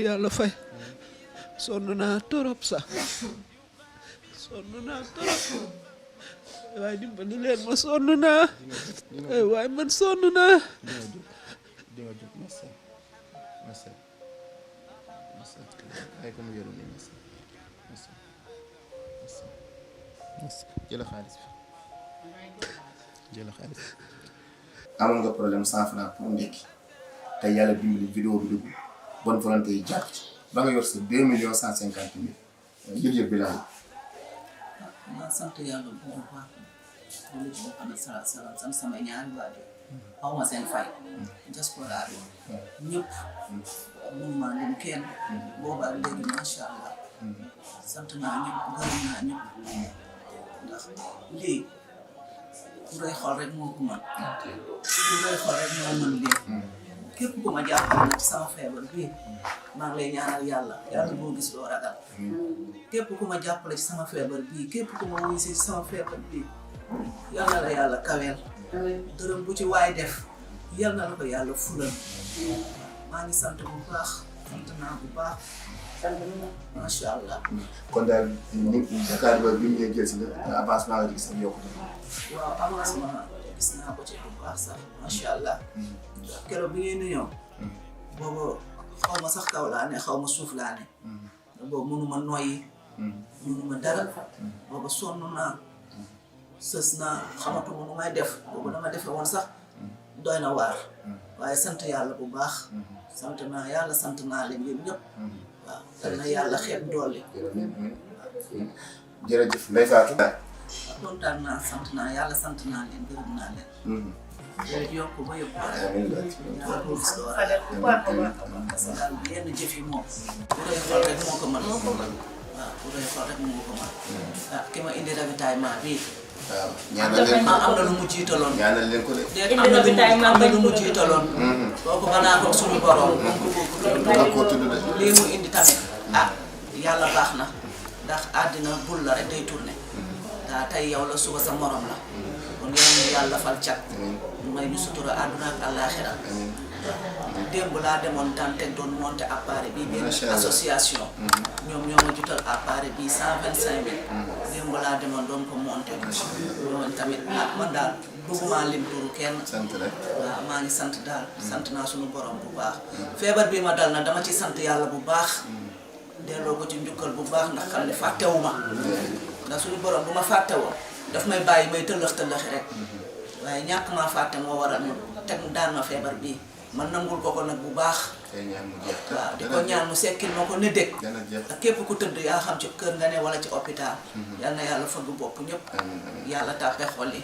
yàlla fay sonn naa torop sax sonn naa torop waaye dimbali leen ma sonn naa ay waaye man sonn naa di nga jóg masa ay ko mu yoro ni masa jëla xaalis amoon nga problème 100 francs pour ndekki tey yàlla dimbali vidéo bi dugg bonne volonté yi jàpp ci ba nga yor sa 2.150.000 yëg-yëg bi laa maa sant yàlla bu baax loolu ci boppam sant sama ñaari waajur xaw ma seen fay diaspora bi ñëpp mun maa lim kenn boobaa léegi macha allah sant naa ñëpp gërëm naa ñëpp ndax lii ku doy xol rek moo ko mën ku doy xol rek moo mën lii képp ku ma jàppale nag ci sama feebar bii maa ngi lay ñaanal yàlla boo gis loo ragal képp ku ma jàppale ci sama feebar bii képp ku ma wuy si sama feebar bii yal na la yàlla kaweel dërëm bu ci waay def yal na la ko yàlla fulal maa ngi sant bu baax sant naa bu baax macha allah. kon daal Dakar ba bi ñu jël si la avancement nga gis ak yokkute. waaw avancement gis naa ko ci bu baax sax macha allah. keroog bi ngeen di ñëw. boobu xaw ma sax kaw laa ne xaw ma suuf laa ne. boobu mënuma noyyi. mënuma dara. boobu sonn naa. sës naa xamatuma nu may def boobu dama defe woon sax doy na waar. waaye sant yàlla bu baax. sant naa yàlla sant naa leen yéen ñëpp. waaw dal na yàlla xeeb dolli. jërëjëf Ndeye Fatou. kontaan naa sant naa yàlla sant naa leen gërëm naa leen. yokk ba yokk yàlla boo gis doo ragal. parce que daal yenn jëf yi moom. bu doy xol rek moo ko mën. waaw bu doy xol rek moo ko mën. ah ki ma indi ravitaillement bii. waaw ñaanal leen ko am na lu mu jiitaloon. ñaanal leen ko de. am na lu mu jiitaloon. kooku banaa ko suñu borom. lii mu indi tamit. ah yàlla baax na ndax àddina bul la rek day tourné. daa tey yow la suba sa morom la. kon yàlla fal cat. may ñu sutura àdduna ak àllaaxira. démb laa demoon Dantec doon monté appareil bii benn association. ñoom ñoo ma jutal appareil bii 125.000. démb laa demoon doon ko monté. loolu tamit ah man daal bëgguma lim turu kenn. sant rek. waaw maa ngi sant daal. sant naa suñu borom bu baax. feebar bii ma dal na dama ci sant yàlla bu baax. delloo ko ci njukkal bu baax ndax xam ne fàttewuma. ndax suñu borom bu ma fàttewoo daf may bàyyi may tëllëx-tëllëxi rek. waaye ñàkk maa fàtte moo waral ñu teg daan ma feebar bii. man nangul ko nag bu baax. waaw di ko ñaan mu sekkil ma ko ne dégg. ak képp ku tëdd yaa xam ci kër nga ne wala ci hôpital. yal na yàlla fëgg bopp ñëpp. yàlla tàppe xol yi.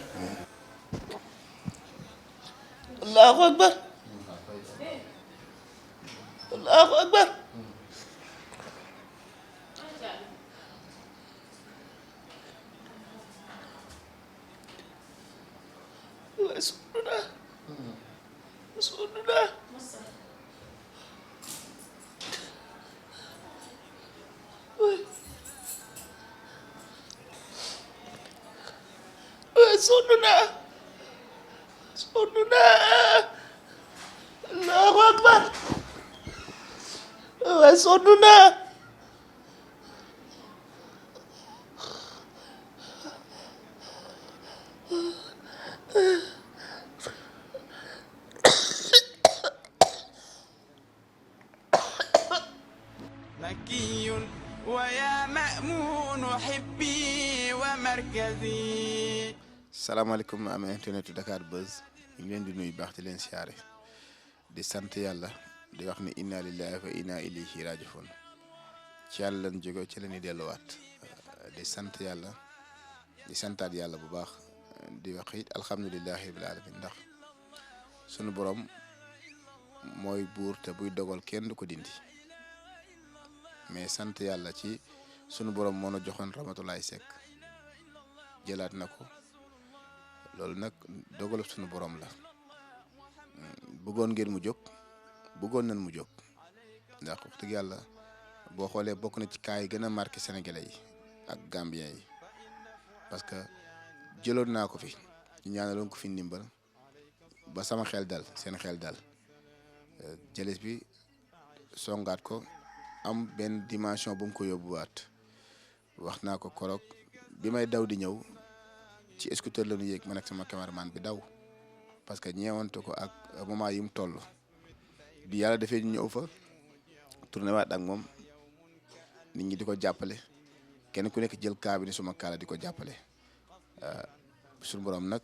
allahu akbar allahu akbar waaye sonn naa waaye sonn naa allahu akbar waaye sonn naa مكي ويا مأمون حبي ومركزي. salaamaaleykum am internet Dakar Buzz ñu ngi leen di nuyu baax di leen siyaare di sant yàlla di wax ni inna lillahi wa inna ilayhi rajiun ci yàlla lañ jóge ci la ñuy delluwaat di sant yàlla di santaat yàlla bu baax di wax it alhamdulillahi rabbil alamin ndax sunu borom mooy buur te buy dogal kenn du ko dindi mais sant yàlla ci sunu borom moo na joxoon Ramatulaay Seck jëlaat na ko. loolu nag dogalub suñu borom la bëggoon ngeen mu jóg bëggoon nañ mu jóg ndax wax dëgg yàlla boo xoolee bokk na ci cas yi gën a marqué sénégalais yi ak gambien yi parce que jëloon naa ko fi ñu ñaanaloon ko fi ndimbal ba sama xel dal seen xel dal jëlis bi songaat ko am benn dimension bu mu ko yóbbuwaat wax naa ko koroog bi may daw di ñëw ci scooter la ñu yéeg man ak sama cameraman bi daw parce que ñeewante ko ak moment yi mu toll bi yàlla defee ñu ñëw fa tourné waat ak moom nit ñi di ko jàppale kenn ku nekk jël kaa bi ni suma kaala di ko jàppale suñu borom nag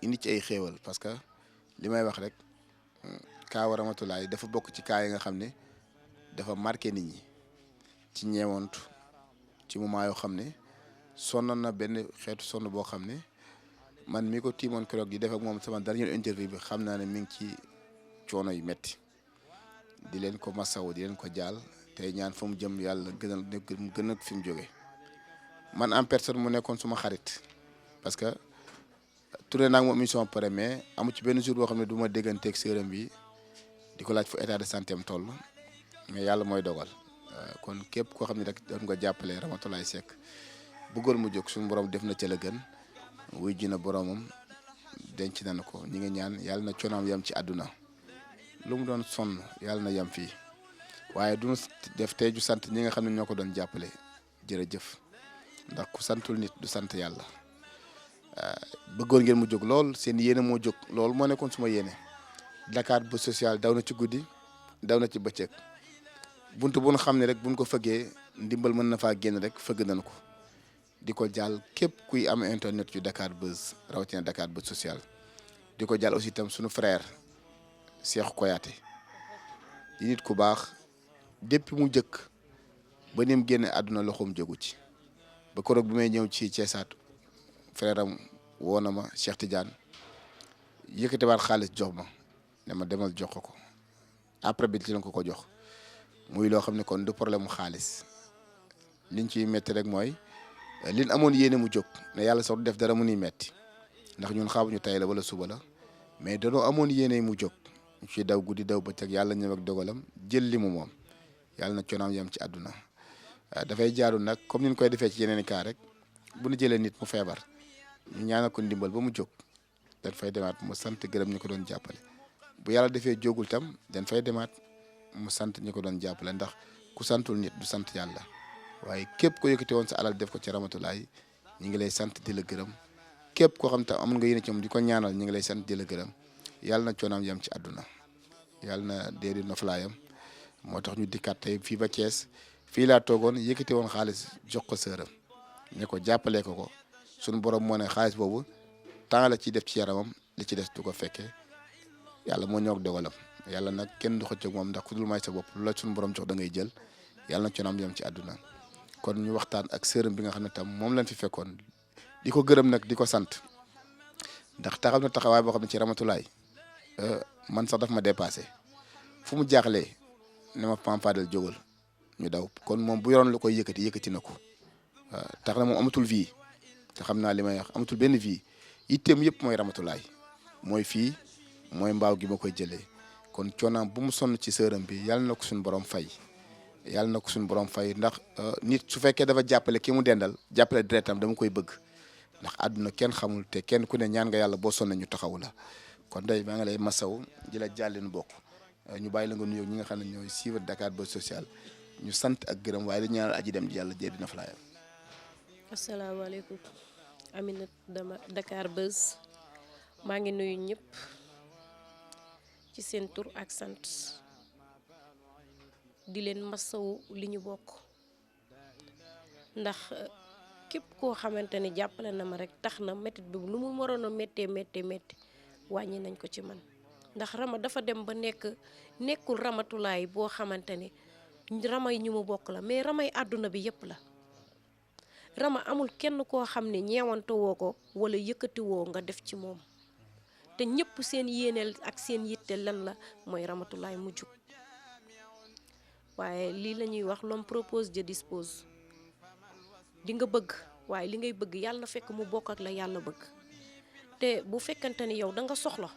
indi ci ay xéewal parce que li may wax rek kaawa Ramatulaay dafa bokk ci kaa yi nga xam ne dafa marqué nit ñi ci ñeewantu ci moment yoo xam ne sonnoon na benn xeetu sonn boo xam ne man mi ko tiimoon keroog di def ak moom sama dernier interview bi xam naa ne mi ngi ci coono yu metti di leen ko masawu di leen ko jaal tey ñaan fa mu jëm yàlla gën a fi mu jóge man en personne mu nekkoon suma xarit parce que tourné naa moom émission pare mais amu ci benn jour boo xam ne du ma dégganteeg séeram bi di ko laaj fu état de santé am toll mais yàlla mooy dogal kon képp koo xam ne rek doon nga jàppale Ramatulaay Seck bëggoon mu jóg suñu borom def na ca la gën wuy ji na boromam denc nañu ko ñi ngi ñaan yàlla na coonaam yam ci àdduna lu mu doon sonn yàlla na yam fii waaye du def tey ju sant ñi nga xam ne ñoo ko doon jàppale jërëjëf ndax ku santul nit du sant yàlla bëggoon ngeen mu jóg lool seen yéene moo jóg loolu moo nekkoon suma yéene Dakar Buzz Social daw na ci guddi daw na ci bëccëg buntu bu ñu xam ne rek buñ ko fëggee ndimbal mën na faa génn rek fëgg nañu ko di ko jàll képp kuy am internet yu Dakar Buzz rawatina Dakar Buzz Social di ko jàll aussi itam suñu frère Cheikh Koyaté di nit ku baax depuis mu jëkk ba ni mu génne àdduna loxoom jógu ci ba koroog bi may ñëw ci Ceesaat frère am woo na ma Cheikh Tidiane yëkkatiwaat xaalis jox ma ne ma demal jox ko après bi ci lañ ko jox muy loo xam ne kon du problème mu xaalis liñ ciy metti rek mooy liñ amoon yéene mu jóg ne yàlla sax du def dara mu nuy metti ndax ñun xamuñu tey la wala suba la mais danoo amoon yéene mu jóg ñu ciy daw guddi daw bëccëg yàlla ñëw ak dogalam jël li mu moom yàlla na coonaam yam ci àdduna dafay jaaru nag comme ni ñu koy defee ci yeneen i cas rek bu ñu jëlee nit mu feebar ñu ñaanal ko ndimbal ba mu jóg dañ fay demaat mu sant gërëm ñu ko doon jàppale bu yàlla defee jógul tam dañ fay demaat mu sant ñi ko doon jàppale ndax ku santul nit du sant yàlla waaye képp ko yëkkati woon sa alal def ko ci Ramatulaay ñi ngi lay sant di la gërëm képp koo xam tam amul nga yéene ci moom di ko ñaanal ñi ngi lay sant di la gërëm yàlla na coonaam yam ci àdduna yàlla na dee di noflaayam moo tax ñu dikkaat tey fii ba Thiès fii laa toogoon yëkkati woon xaalis jox ko sëram ne ko jàppalee ko suñu borom moo ne xaalis boobu temps la ciy def ci yaramam li ci des du ko fekkee yàlla moo ñëw ak dogalam yàlla nag kenn du xëcc ak moom ndax ku dul may sa bopp lu la suñu borom jox da ngay jël yàlla na coonaam yam ci àdduna kon ñu waxtaan ak sëram bi nga xam ne tam moom lañ fi fekkoon di ko gërëm nag di ko sant ndax taxaw na taxawaay boo xam ne ci Ramatulaay man sax daf ma dépassé fu mu jaaxlee ne ma Pam Fadel jógal ñu daw kon moom bu yoroon lu koy yëkkati na ko tax na moom amatul vie te xam naa li may wax amatul benn vie itteem yëpp mooy Ramatulaay mooy fii mooy mbaaw gi ma koy jëlee kon coonaam bu mu sonn ci sëram bi yàlla na ko suñu borom fay yàlla na ko suñu borom fay ndax nit su fekkee dafa jàppale ki mu dendal jàppale deretam dama koy bëgg ndax àdduna kenn xamul te kenn ku ne ñaan nga yàlla boo sonn ñu taxawu la kon day maa ngi lay masaw di la jàlleen bokk ñu bàyyi la nga nuyoo ñi nga xam ne ñooy suivre Dakar Buzz Social ñu sant ak gërëm waaye dañu ñaanal aji dem ji yàlla jee dina fa laayam. asalaamaaleykum Aminata dama Dakar Buzz maa ngi nuyu ñëpp ci seen tur ak sant di leen masawu li ñu bokk ndax képp koo xamante ne jàppale na ma rek tax na métit bi lu mu waroon a méttee wàññi nañ ko ci man ndax Rama dafa dem ba nekkul Ramatulaay boo xamante ne ramay ñu mu bokk la mais ramay àdduna bi yépp la Rama amul kenn koo xam ne ñeewante woo ko wala yëkkati woo nga def ci moom te ñëpp seen yéeneel ak seen yitte lan la mooy Ramatulaay mu jug waaye lii la ñuy wax l'homme propose Dieu dispose di nga bëgg waaye li ngay bëgg yàlla na fekk mu bokk ak la yàlla bëgg te bu fekkante ni yow da nga soxla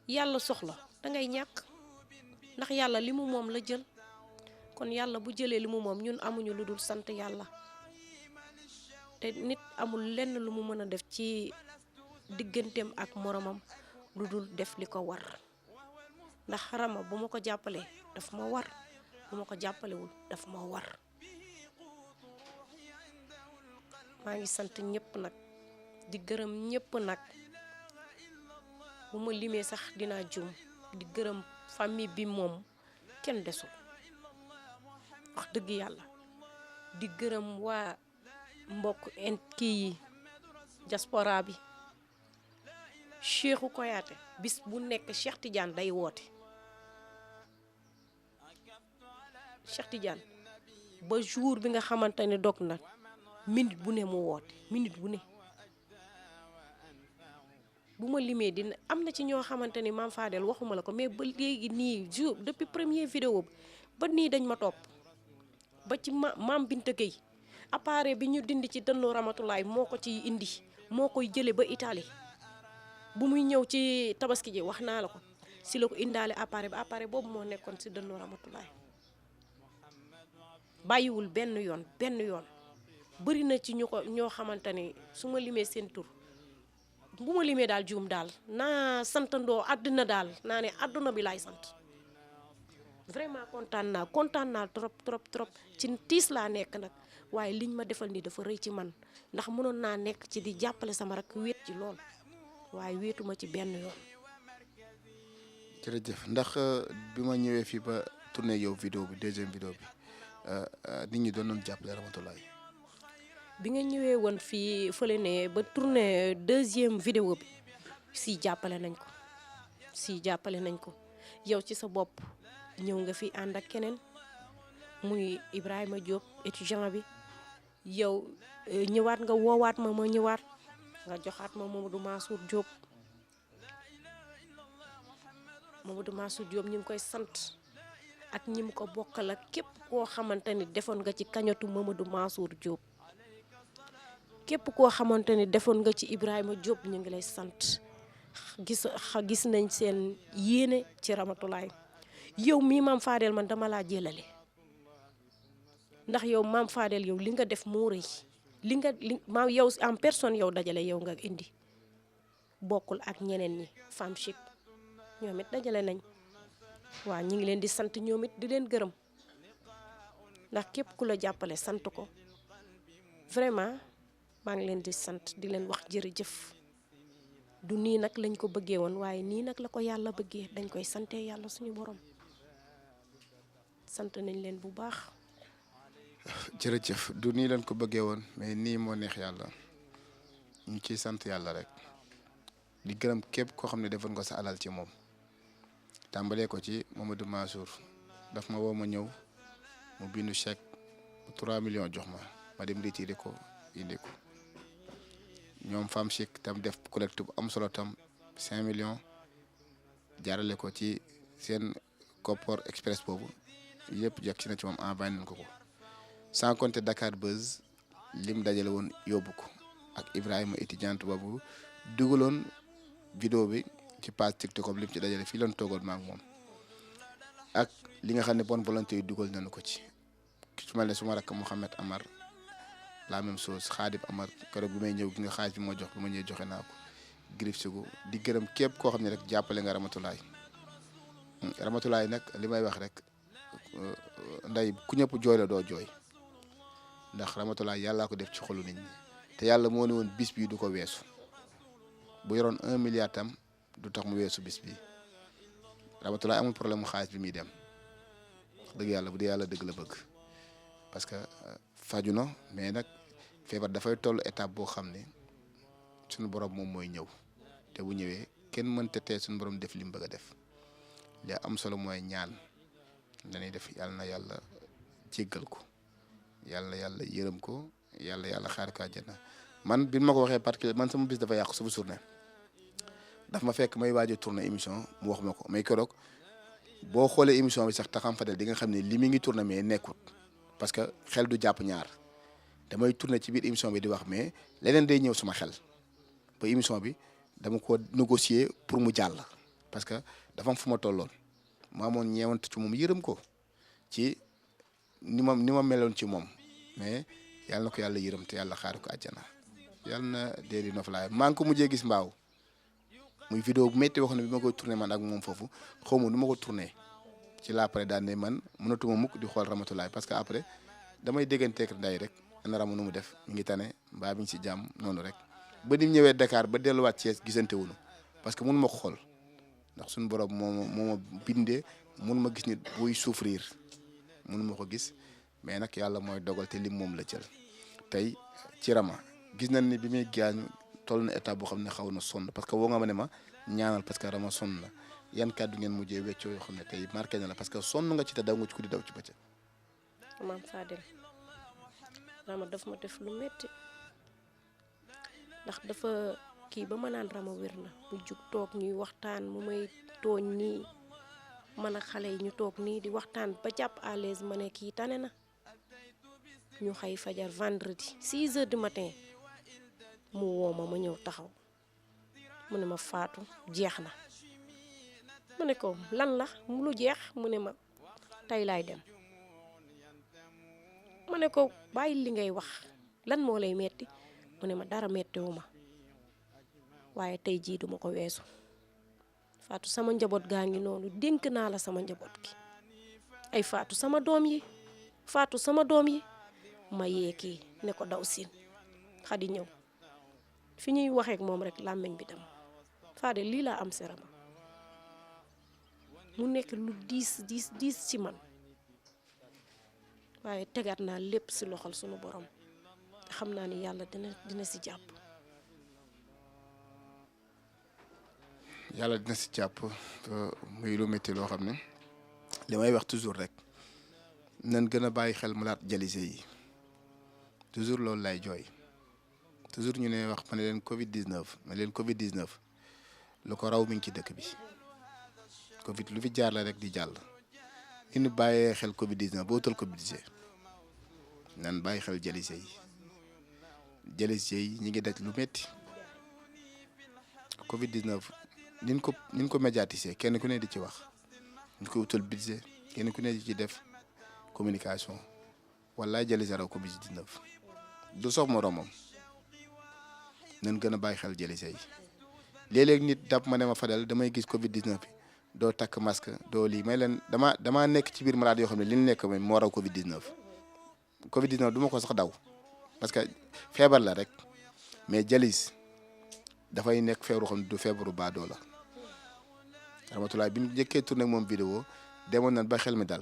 yàlla soxla da ngay ñàkk ndax yàlla li mu moom la jël kon yàlla bu jëlee li mu moom ñun amuñu lu dul sant yàlla te nit amul lenn lu mu mën a def ci digganteem ak moromam lu dul def li ko war ndax Rama bu ma ko jàppalee daf ma war bu ma ko jàppalewul daf ma war. maa ngi sant ñëpp nag di gërëm ñëpp nag bu ma limee sax dinaa juum di gërëm famille bi moom kenn desul wax dëgg yàlla di gërëm waa mbokk kii yi diaspora bi Cheikhou Kouyaté bis bu nekk Cheikh Tidiane day woote Cheikh Tidiane ba jour bi nga xamante ne dog na minute bu ne mu woote minute bu ne bu ma limee dina am na ci ñoo xamante ni Mame Fadel waxuma la ko mais ba léegi nii jour depuis première vidéo ba nii dañ ma topp ba ci maam Binta Gueye appareil bi ñu dindi ci dënnu Ramatulaay moo ko ci indi moo koy jële ba Italie bu muy ñëw ci tabaski ji wax naa la ko si la ko indaale appareil bi appareil boobu moo nekkoon si dënnu Ramatulaay bàyyiwul benn yoon bëri na ci ñu ko ñoo xamante ni su ma limee seen tur bu ma limee daal juum daal naa santandoo àdduna daal naa ne àdduna bi laay sant vraiment kontaan naa trop ci tiis laa nekk nag waaye liñ ma defal nii dafa rëy ci man ndax mënoon naa nekk ci di jàppale sama rakk wéet ci lool waaye wéetuma ci benn yoon. jërëjëf ndax bi ma ñëwee fii ba tourné yow vidéo bi deuxième vidéo bi nit ñi doon jàppale Ramatulaay. bi nga ñëwee woon fii fële ne ba tourné deuxième vidéo bi si jàppale nañ ko yow ci sa bopp ñëw nga fi ànd ak keneen muy Ibrahima Diop étudiant bi yow ñëwaat nga woowaat ma ñëwaat nga joxaat ma Mamadou Mansour Diop ñu ngi koy sant ak ñi mu ko bokkal ak képp koo xamante ni defoon nga ci kañatu Mamadou Mansour Diop képp koo xamante ni defoon nga ci Ibrahima Diop ñu ngi lay sant gis nañ seen yéene ci Ramatulaay yow mii Mame Fadel man dama laa jëlale ndax yow Mame Fadel yow li nga def moo rëy ma yow en personne yow dajale yow nga indi bokkul ak ñeneen ñi Femme Chic ñoom it dajale nañ waaw ñi ngi leen di sant ñoom it di leen gërëm ndax képp ku la jàppale sant ko vraiment maa ngi leen di sant di leen wax jërëjëf du nii nag lañ ko bëggee woon waaye nii nag la ko yàlla bëggee dañ koy sante yàlla suñu borom sant nañ leen bu baax. jërëjëf du nii lañ ko bëggee woon mais nii moo neex yàlla ñu ciy sant yàlla rek di gërëm képp koo xam ne defoon nga sa alal ci moom tàmbalee ko ci Mamadou Mansour daf ma woo ma ñëw mu bindu chèque 3 millions jox ma dem retiré ko indi ko ñoom Femme Chic tam def collecte bu am solo tam 5 millions jaarale ko ci seen Kopor Express boobu yëpp jekk ci na ci moom envoyé nañ ko sans compter Dakar Buzz lim dajale woon yóbbu ko ak Ibrahima étudiante boobu dugaloon vidéo bi ci page TikTok lim ci dajale fii lañ toogoon ma ak moom ak li nga xam ne bonne volonté yi dugal nañu ko ci su mel ne suma rakk Mouhamed Amar la même chose Khadim Amar keroog bi may ñëw gi nga xaalis bi ma jox bi ma ñëwee joxe naa ko Grif Sigu di gërëm képp koo xam ne rek jàppale nga Ramatulaay nag li may wax rek nday ku ñëpp jooy la doo jooy ndax Ramatulaay yàllaa ko def ci xolu nit ñi te yàlla moo ne woon bis bii du ko weesu bu yoroon 1 milliard tam du tax mu weesu bis bii Ramatulaay amul problème mu xaalis bi muy dem dëgg yàlla bu dee yàlla dëgg la bëgg parce que faju na mais nag feebar dafay toll étape boo xam ne suñu borom moom mooy ñëw te bu ñëwee kenn mënta tee suñu borom def li mu bëgg a def li am solo mooy ñaan dañuy def yàlla na yàlla jéggal ko yàlla yërëm ko yàlla xaar ko àjjana man bi ma ko waxee parce que man sama bis dafa yàqu suba journée daf ma fekk may waaj a tourné émission mu wax ma ko mais keroog boo xoolee émission bi sax taxam Fadel di nga xam ne li mi ngi tourné mais nekkut parce que xel du jàpp ñaar damay tourné ci biir émission bi di wax mais leneen day ñëw suma xel ba émission bi dama ko négocier pour mu jàll parce que dafa am fu ma tolloon ma amoon ñeewant ci moom yërëm ko ci ni ma meloon ci moom mais yàlla na ko yàlla yërëm te yàlla xaari ko àjjana yàlla na dee di noflaay maa ngi ko mujjee gis mbaaw muy vidéo bu métti wax ne bi ma koy tourné man ak moom foofu xaw ma nu ma ko tourné ci laa pare daan ne man mënatuma mukk di xool Ramatulaay parce que après damay dégganteeg nday rek ana Rama nu mu def mi ngi tane mbaa mi ngi si jàmm noonu rek ba ni mu ñëwee Dakar ba delluwaat Thiès gisante wuñu parce que mënu ma ko xool ndax suñu borom moo ma bindee mënu ma gis nit buy souffrir mënu ma ko gis mais nag yàlla mooy dogal te lim moom la jël tey ci Rama gis nañ ni bi muy gaañu toll na état boo xam ne xaw na sonn parce que woo nga ma ne ma ñaanal parce que Rama sonn na yan kàddu ngeen mujjee weccoo yoo xam ne tey marqué na la parce que sonn nga ci te daw nga ci ku di daw ci bëccëg. maam Fadel Rama daf ma def lu metti ndax dafa kii ba ma naan Rama wér na mu jug toog ñuy waxtaan mu may tooñ nii man ak xale yi ñu toog nii di waxtaan ba jàpp à l'aise ma ne kii tane na ñu xëy fajar vendredi 6 heures du matin mu woo ma ñëw taxaw mu ne ma Fatou jeex na ma ne ko lan la mu lu jeex mu ne ma tey laay dem ma ne ko bàyyi li ngay wax lan moo lay metti mu ne ma dara mettiwu ma waaye tey jii duma ko weesu Fatou sama njaboot gaa ngi noonu dénk naa la sama njaboot gi ay Fatou sama doom yi Fatou sama doom yi ma yee kii ne ko daw siin Xadi ñëw fi ñuy waxeek moom rek làmmiñ bi dem Fadel lii laa am si Rama mu nekk lu diis ci man waaye tegaat naa lépp si loxol sunu borom te xam naa ni yàlla dina si jàpp. yàlla dina si jàpp muy lu métti loo xam ne li may wax toujours rek nan gën a bàyyi xel malade dialysé yi toujours loolu lay jooy toujours ñu ne wax ma ne leen Covid 19 ma leen Covid 19 lu ko raw mi ngi ci dëkk bi Covid lu fi jaar la rek di jàll. ni ñu bàyyee xel Covid 19 boo tal Covid 19 nan bàyyi xel dialysé yi ñi ngi daj lu métti Covid 19 niñ ko médiatiser kenn ku ne di ci wax ñu ko utal budget kenn ku ne di ci def communication wala dialysé raw Covid 19 du sof moromam nañ gën a bàyyi xel dialysé yi léeg-léeg nit dab ma ne ma Fadel damay gis Covid 19 bi doo takk masque doo lii may leen damaa nekk ci biir malade yoo xam ne li ñu nekk moom moo raw Covid 19 Covid 19 du ma ko sax daw parce que feebar la rek mais dialyse dafay nekk feebaru xam ne du feebaru baadoo la Ramatulaay bi ñu njëkkee tourné ak moom vidéo demoon nañ ba xel mi dal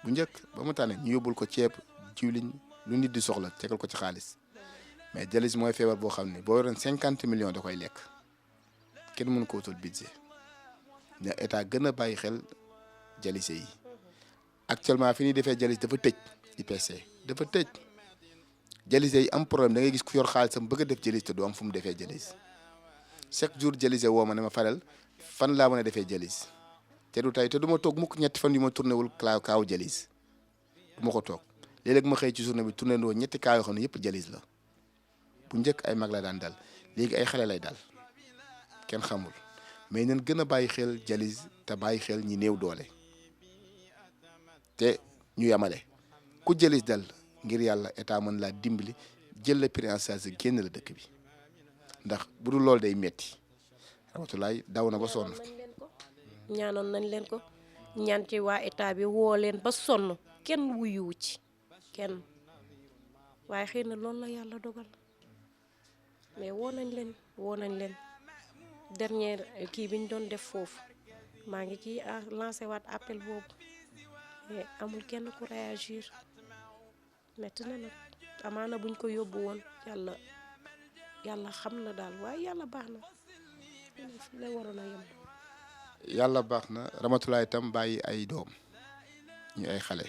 bu njëkk ba mu tànne ñu yóbbul ko ceeb jiwliñ lu nit di soxla tegal ko ci xaalis mais dialyse mooy feebar boo xam ne boo yoroon 50 millions da koy lekk kenn mënu ko wutal budget ne état gën a bàyyi xel dialysé yi actuellement fi ñuy defee dialyse dafa tëj IPC dafa tëj dialysé yi am problème da ngay gis ku yor xaalisam bëgg a def dialyse te du am fu mu defee dialyse chaque jour dialysé woo ma ne ma Fadel fan laa mën a defee dialyse te du tey te du ma toog mukk ñetti fan yu ma tourné wul kaaw dialyse du ma ko toog léeg-léeg ma xëy ci journée bi tourné ndoo ñetti kaa yoo xam ne yëpp dialyse la bu njëkk ay mag la daan dal léegi ay xale lay dal kenn xamul mais nañ gën a bàyyi xel dialyse te bàyyi xel ñi néew doole te ñu yamale ku dialyse dal ngir yàlla état mën laa dimbali jël la prise en charge génn la dëkk bi ndax bu dul loolu day metti Ramatulaay daw na ba sonn. ñaanoon nañ leen ko ñaan ci waa état bi woo leen ba sonn kenn wuyuwu ci kenn waaye xëy na loolu la yàlla dogal mais woo nañ leen dernière kii bi ñu doon def foofu maa ngi ci lancé waat appel boobu mais amul kenn ku réagir metti na nag amaana buñ ko yóbbu woon yàlla xam na daal waaye yàlla baax na fi la waroon a yem. yàlla baax na Ramatulaay itam bàyyi ay doom ñu ay xale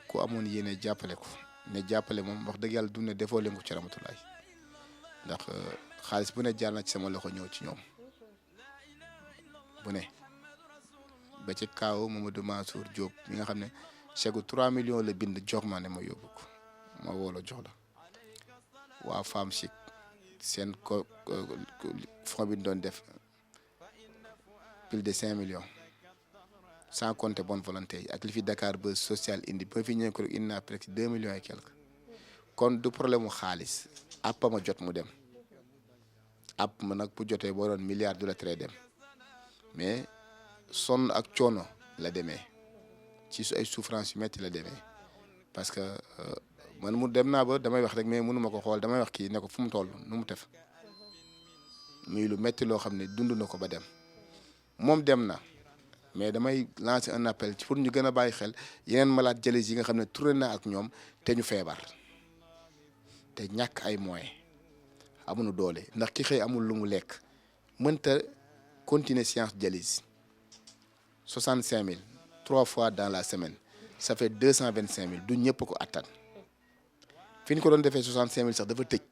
ku amoon yéene jàppale ko ne jàppale moom wax dëgg yàlla du ne defoo leen ko ci Ramatulaay ndax xaalis bu ne jaar na ci sama loxo ñëw ci ñoom bu ne ba ci kaaw Mamadou Mansour Diop mi nga xam ne chèque 3 millions la bind jox ma ne ma yóbbu ko ma woo la jox la waa Femme Chic seen fond bi ñu doon def plus de 5 millions sans compter bonne volonté yi ak li fi Dakar Buzz social indi ba fi ñëw ko indi naa presque 2 millions et quelque kon du problème mu xaalis àpp ma jot mu dem àpp ma nag bu jotee boo doon milliard du la tere dem mais sonn ak coono la demee ci ay souffrance yu metti la demee parce que man mu dem naa ba damay wax rek mais mënu ma ko xool damay wax kii ne ko fu mu toll nu mu def muy lu metti loo xam ne dund na ko ba dem moom dem na mais damay lancer un appel ci pour ñu gën a bàyyi xel yeneen malade dialyse yi nga xam ne tourné na ak ñoom te ñu feebar te ñàkk ay moyens amuñu doole ndax ki xëy amul lu mu lekk mënta continuer séance dialyse 65000 3 fois dans la semaine ça fait 225000 du ñëpp ko attan fi ñu ko doon defee 65000 sax dafa tëj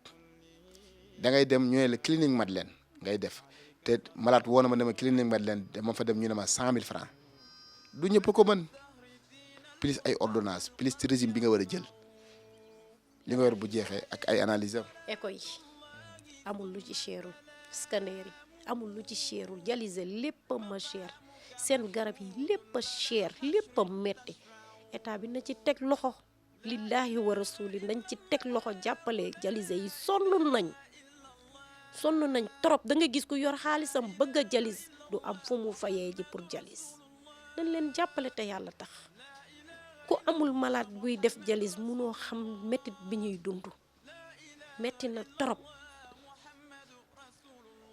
da ngay dem ñu ne la clinique Madeleine ngay def te malade woo na ma ne ma clinique Madeleine dama fa dem ñu ne ma 100000 francs du ñëpp ko mën plus ay ordonnance plus ci régime bi nga war a jël li nga war bu jeexee ak ay analyse am. écho yi amul lu ci cherul scanner yi amul lu ci cherul dialyse lépp a ma cher seen garab yi lépp a cher lépp a metti état bi na ci teg loxo lillahi wa rasuli nañ ci teg loxo jàppale dialyse yi sonn nañ trop da nga gis ku yor xaalisam bëgg a dialyse du am fu mu fayee ji pour dialyse dañ leen jàppale te yàlla tax ku amul malade buy def dialyse munoo xam métti bi ñuy dund metti na trop.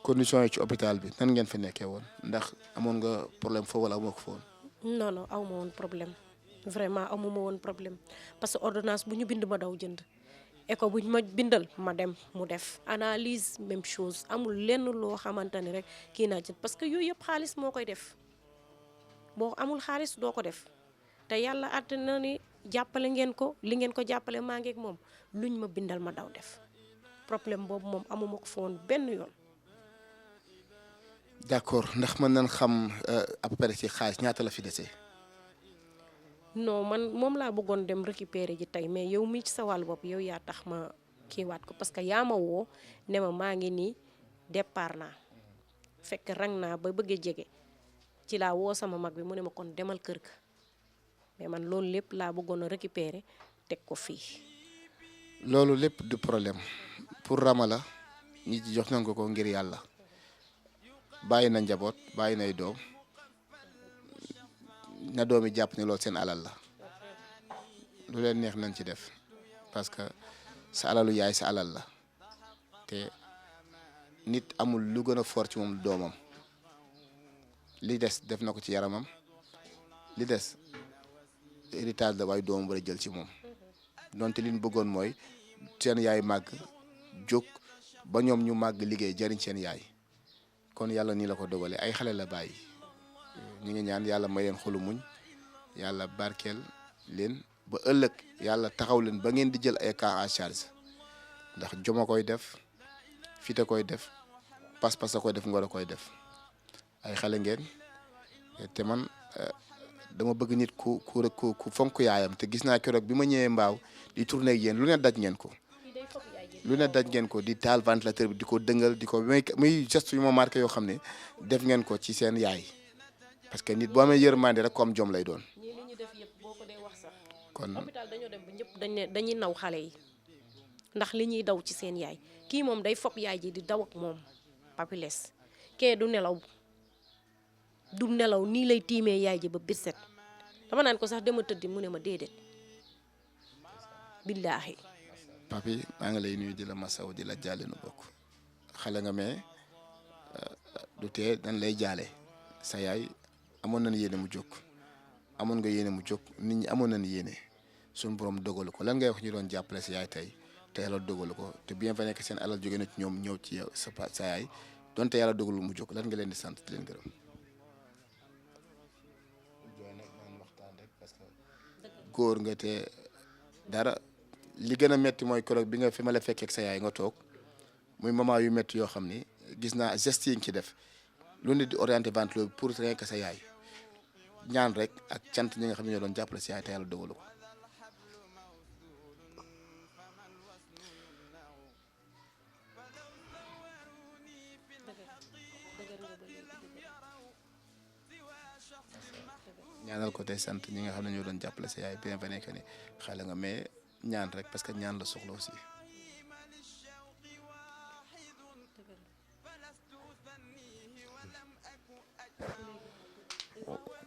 condition yi ci hôpital bi nan ngeen fa nekkee woon ndax amoon nga problème foofu wala amoo ko fa woon. non aw ma woon problème vraiment amuma woon problème parce que ordonnance bu ñu bind ma daw jënd écho bu ñu ma bindal ma dem mu def analyse même chose amul lenn loo xamante ni rek kii naa jënd parce que yooyu yëpp xaalis moo koy def boo amul xaalis doo ko def te yàlla àtte na ni jàppale ngeen ko li ngeen ko jàppale maa ngi ak moom luñ ma bindal ma daw def problème boobu moom amuma ko fa woon benn yoon. d'accord ndax mën nañ xam à peu près ci xaalis ñaata la fi desee. non man moom laa bëggoon dem récupérer ji tey mais yow mii ci sa wàllu bopp yow yaa tax ma kiiwaat ko parce que yaa ma woo ne ma maa ngi nii départ naa fekk rang naa ba bëgg a jege ci laa woo sama mag bi mu ne ma kon demal kër ga mais man loolu lépp laa bëggoon a récupérer teg ko fii. loolu lépp du problème pour Rama la ñi ci jox nañ ko ngir yàlla. bàyyi na njaboot bàyyi nay doom na doom yi jàpp ne loolu seen alal la lu leen neex nañ ci def parce que sa alalu yaay sa alal la te nit amul lu gën a fort ci moom doomam li des def na ko ci yaramam li des héritage la waaye doomam war a jël ci moom donte li ñu bëggoon mooy seen yaay màgg jóg ba ñoom ñu màgg liggéey jariñ seen yaay kon yàlla nii la ko dogalee ay xale la bàyyi ñu ngi ñaan yàlla may leen xolu muñ yàlla barkeel leen ba ëllëg yàlla taxaw leen ba ngeen di jël ay cas en charge ndax joma koy def fite koy def pas-pas a koy def ngor a koy def ay xale ngeen te man dama bëgg nit ku fonk yaayam te gis naa keroog bi ma ñëwee mbaaw di tourné ak yéen lu ne daj ngeen ko. lu ne daj ngeen ko di taal ventilateur bi di ko dëngal di ko muy geste yu ma marqué yoo xam ne def ngeen ko ci seen yaay parce que nit boo amee yërmande rek comme jom lay doon. ñii li ñu def yëpp boo ko dee wax sax. kon hôpital dañoo dem ba ñëpp dañuy naw xale yi ndax li ñuy daw ci seen yaay kii moom day fopp yaay ji di daw ak moom papiles kee du nelaw nii lay tiimee yaay ji ba bit set dama naan ko sax dama tëddi mu ne ma déedéet billaahi. papi maa ngi lay nuyu di la masaw di la jaale nu bokk xale nga mais du tee dañ lay jaale sa yaay amoon nañ yéene mu jóg amoon nga yéene mu jóg nit ñi amoon nañ yéene suñu borom dogalu ko lan ngay wax ñu doon jàppale sa yaay tey te yàlla dogalu ko te bien fa nekk seen alal jóge na ci ñoom ñëw ci yow sa yaay donte yàlla dogalu mu jóg lan nga leen di sant di leen gërëm. góor nga te dara. li gën a metti mooy keroog bi nga fi ma la fekkee ak sa yaay nga toog muy moment yu metti yoo xam ni gis naa gestes yi nga ci def lu nit di orienté vente loolu pour rien que sa yaay ñaan rek ak cant ñi nga xam ne ñoo doon jàppale sa yaay te yàlla dogalu ko. ñaanal ko tey sant ñi nga xam ne ñoo doon jàppale sa yaay bien vrai que ni xale nga mais. ñaan rek parce que ñaan la soxla aussi.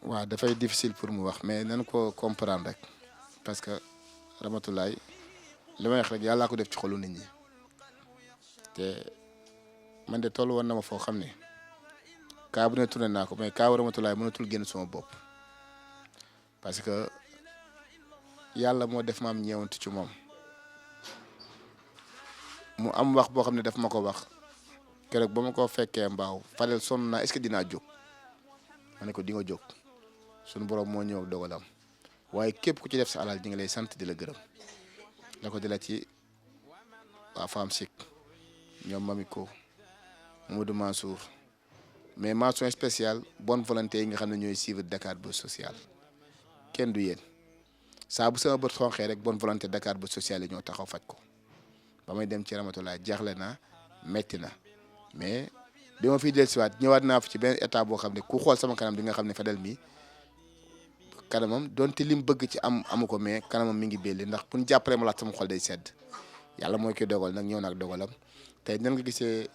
waaw dafay difficile pour mu wax mais nañ ko comprendre rek parce que Ramatoulaye li may wax rek yàllaa ko def ci xolu nit ñi te man de toll woon na ma foo xam ne kaa bu ne tourné naa ko mais kaa Ramatoulaye mënatul génn sama bopp parce que yàlla moo def ma am ñeewantu ci moom mu am wax boo xam ne daf ma ko wax keroog ba ma ko fekkee mbaaw Fadel sonn naa est-ce que dinaa jóg ma ne ko di nga jóg sunu borom moo ñëw ak dogalam waaye képp ku ci def sa alal di nga lay sant di la gërëm la ko dila ci waa Femme Chic ñoom Mamiko Mamadou Mansour mais mention spéciale bonne volonté yi nga xam ne ñooy suivre Dakar Buzz Social kenn du yéen saa bu sama bët xonqee rek bonne volonté Dakar Buzz Social yi ñoo taxaw faj ko ba may dem ci Ramatoulaye jaaxle naa metti na mais bi ma fiy dellusiwaat ñëwaat naa fi ci benn état boo xam ne ku xool sama kanam di nga xam ne Fadel mi kanamam donte lim bëgg ci amu ko mais kanamam mi ngi belli ndax pour ñu jàppale ma laat sama xol day sedd yàlla mooy koy dogal nag ñëw na ak dogalam tey nan nga gisee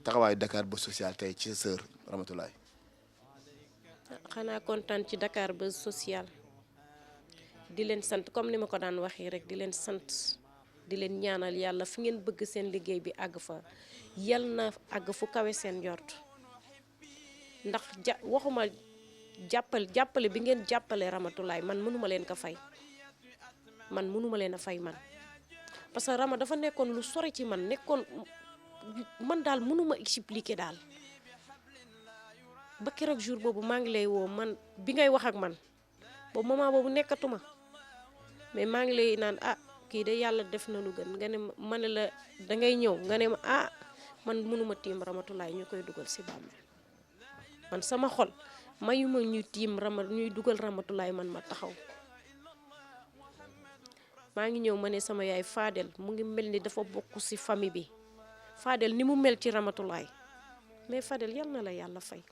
taxawaayu Dakar Buzz Social tey ci sa sœur Ramatoulaye. xanaa kontaan ci Dakar Buzz Social di leen sant comme ni ma ko daan waxee rek di leen sant di leen ñaanal yàlla fi ngeen bëgg seen liggéey bi àgg fa yal na àgg fu kawe seen njort ndax waxuma jàppale bi ngeen jàppale Ramatoulaye man mënuma leen ko fay man mënuma leen a fay man parce que Rama dafa nekkoon lu sori ci man nekkoon man daal mënuma expliquer daal ba keroog jour boobu maa ngi lay woo man bi ngay wax ak man boobu moment boobu nekkatuma mais maa ngi lay naan kii de yàlla def na lu gën nga ne ma ne la dangay ñëw nga ne ma man mënuma tiim Ramatoulaye ñu koy dugal si bàmmeel man sama xol mayuma ñu tiim ñuy dugal Ramatoulaye man ma taxaw maa ngi ñëw ma ne sama yaay Fadel mu ngi mel ni dafa bokk ci famille bi Fadel ni mu mel ci Ramatoulaye mais Fadel yal na la yàlla fay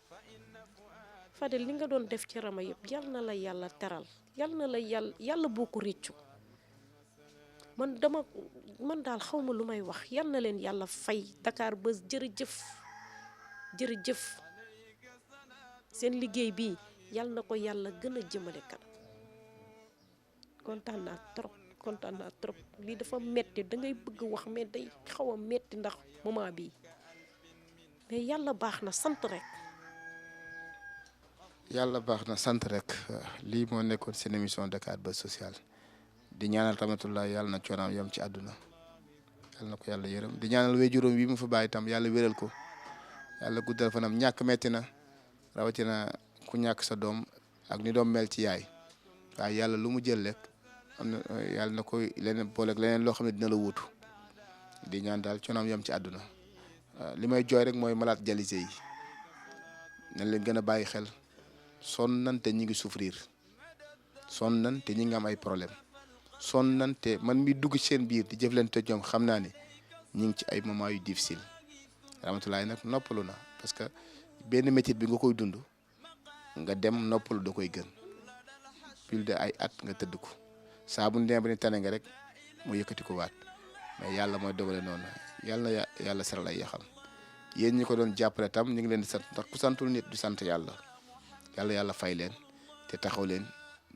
Fadel li nga doon def ci Rama yëpp yal na la yàlla teral yal na la yàlla boo ko réccu man daal xawma lu may wax yal na leen yàlla fay Dakar Buzz jërëjëf seen liggéey bi yal na ko yàlla gën a jëmale kanam kontaan naa trop lii dafa metti dangay bëgg wax mais day xaw a metti ndax moment bii mais yàlla baax na sant rek. yàlla baax na sant rek lii moo nekkoon seen émission Dakar Buzz Social di ñaanal Ramatoulaye yàlla na coonaam yam ci àdduna yàlla na ko yàlla yërëm di ñaanal waajuram wi mu fa bàyyi tam yàlla wéral ko yàlla guddal fanam ñàkk metti na rawatina ku ñàkk sa doom ak ni doom mel ci yaay waaye yàlla lu mu jël rek am na yàlla na koy leneen booleeg leneen loo xam ne dina la wuutu di ñaan daal coonaam yam ci àdduna li may jooy rek mooy malade dialysé yi nañ leen gën a bàyyi xel sonn nañ te ñi ngi souffrir sonn nañ te ñi ngi am ay problème sonn nañ te man mi dugg ci seen biir di jëflante ñoom xam naa ne ñi ngi ci ay moment yu difficile Ramatoulaye nag noppalu na parce que benn métier bi nga koy dund nga dem noppalu da koy gën plus de ay at nga tëdd ko saa bu ndem ba ni tane nga rek mu yëkkati ko waat mais yàlla mooy dogale noonu yàlla na yàlla seral ay yaxam yéen ñi ko doon jàppale tam ñu ngi leen di sant ndax ku santul nit du sant yàlla yàlla fay leen te taxaw leen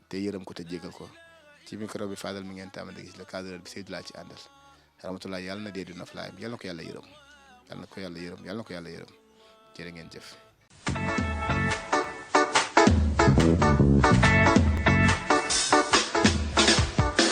te yërëm ko te jégal ko ci micro bi Fadel mi ngeen tàmm di gis le cadre bi Seydou laa ci àndal Ramatoulaye yàlla na dee du naflaayam yàlla na ko yàlla yërëm yàlla na ko yàlla yërëm jërë ngeen jëf